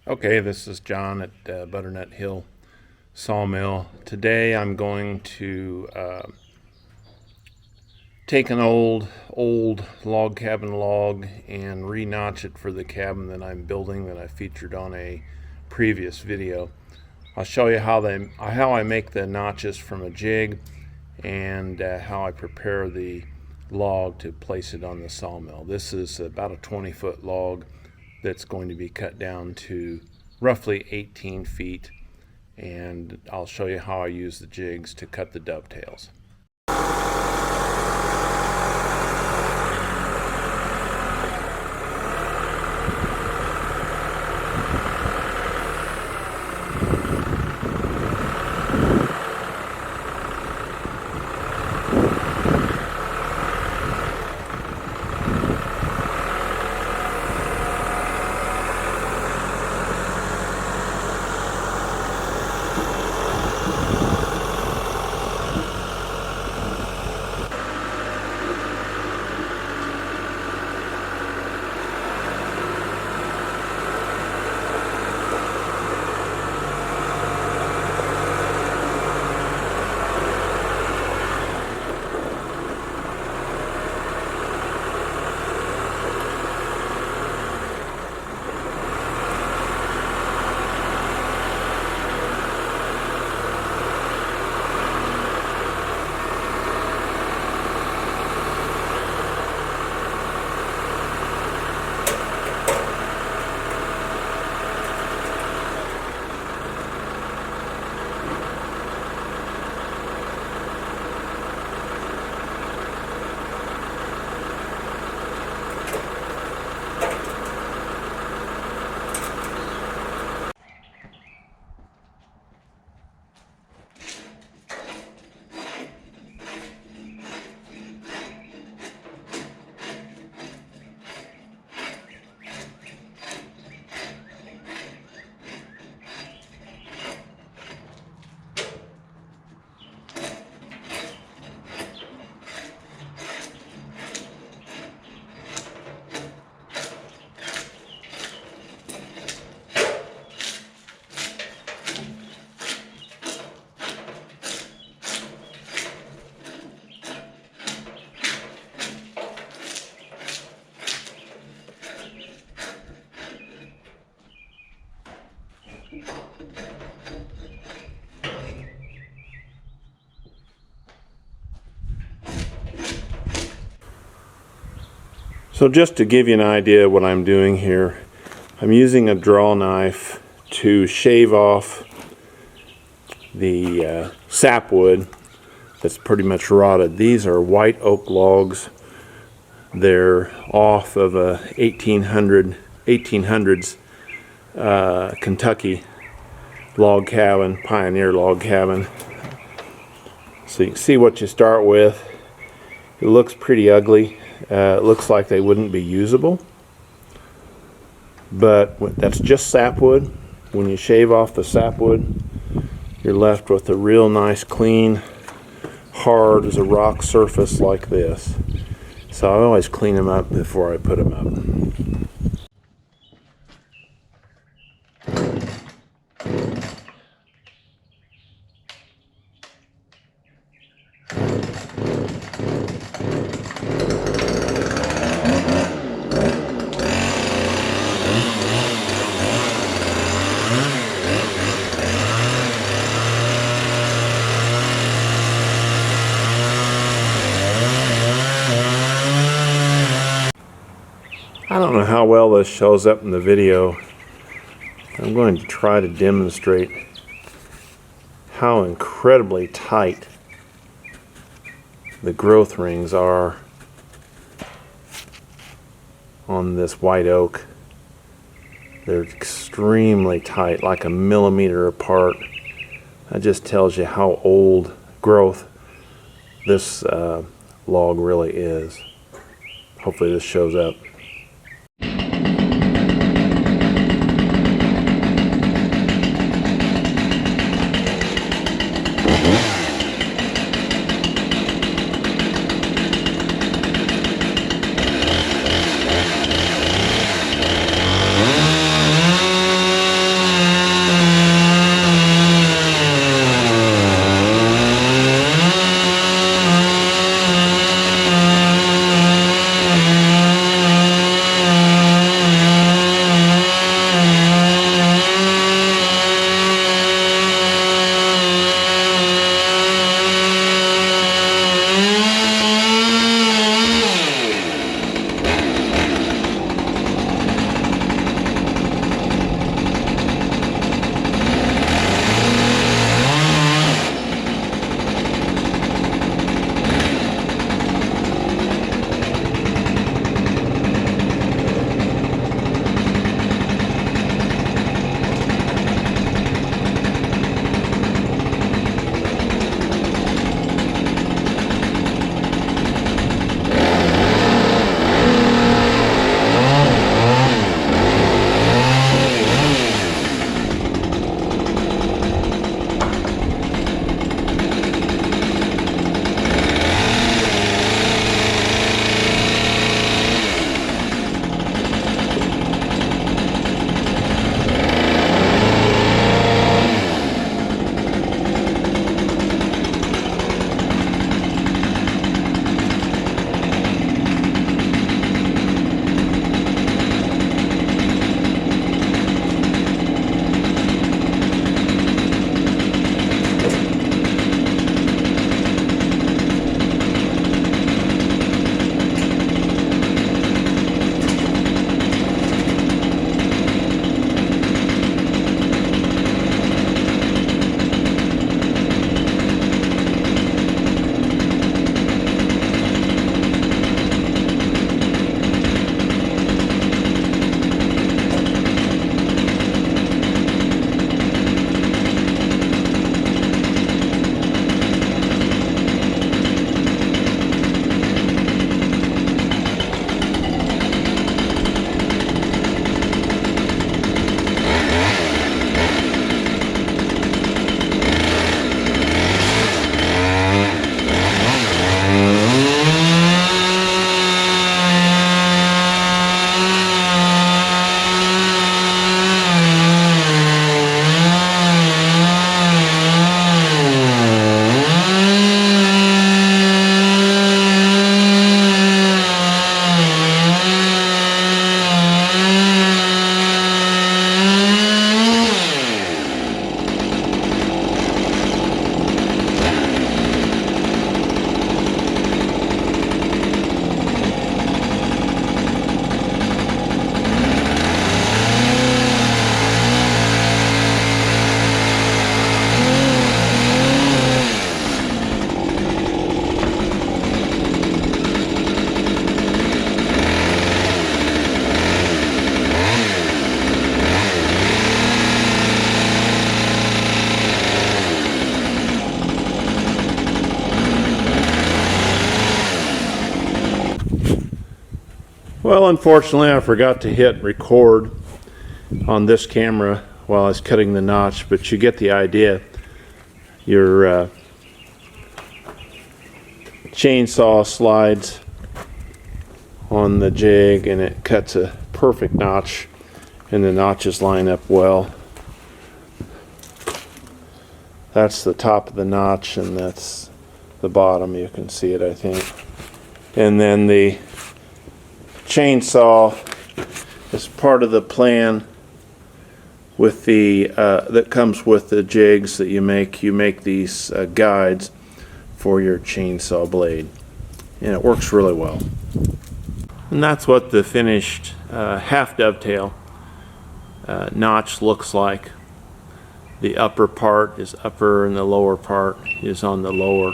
Okay, this is John at Butternut Hill Sawmill. Today I'm going to take an old log cabin log and re-notch it for the cabin that I'm building that I featured on a previous video. I'll show you how I make the notches from a jig and how I prepare the log to place it on the sawmill. This is about a 20-foot log that's going to be cut down to roughly 18 feet, and I'll show you how I use the jigs to cut the dovetails. So just to give you an idea of what I'm doing here, I'm using a draw knife to shave off the sapwood that's pretty much rotted. These are white oak logs. They're off of a 1800s Kentucky log cabin, pioneer log cabin. So you can see what you start with. It looks pretty ugly. It looks like they wouldn't be usable, but that's just sapwood. When you shave off the sapwood, you're left with a real nice, clean, hard as a rock surface like this. So I always clean them up before I put them up. I don't know how well this shows up in the video. I'm going to try to demonstrate how incredibly tight the growth rings are on this white oak. They're extremely tight, like a millimeter apart. That just tells you how old growth this log really is. Hopefully this shows up. Well, unfortunately, I forgot to hit record on this camera while I was cutting the notch, but you get the idea. Your chainsaw slides on the jig and it cuts a perfect notch, and the notches line up well. That's the top of the notch and that's the bottom. You can see it, I think. And then the chainsaw is part of the plan with the that comes with the jigs that you make. You make these guides for your chainsaw blade, and it works really well. And that's what the finished half dovetail notch looks like. The upper part is upper and the lower part is on the lower.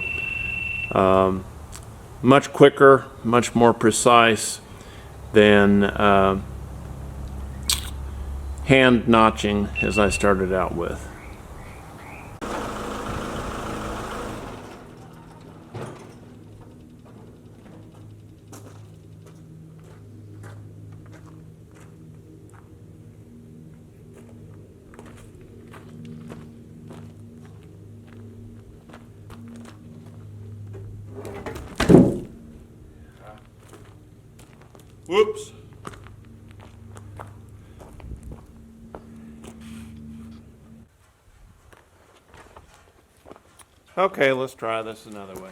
Much quicker, much more precise than hand notching as I started out with. Whoops. Okay, let's try this another way.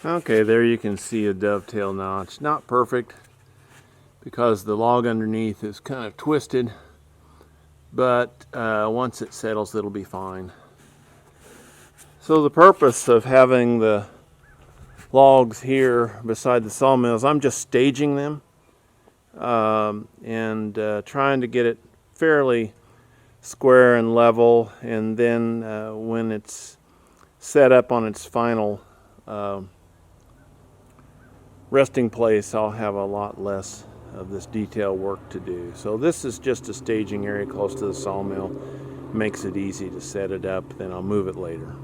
Okay, there you can see a dovetail notch. Not perfect because the log underneath is kind of twisted, but once it settles it'll be fine. So the purpose of having the logs here beside the sawmill is I'm just staging them and trying to get it fairly square and level, and then when it's set up on its final resting place, I'll have a lot less of this detail work to do. So this is just a staging area close to the sawmill. Makes it easy to set it up, then I'll move it later.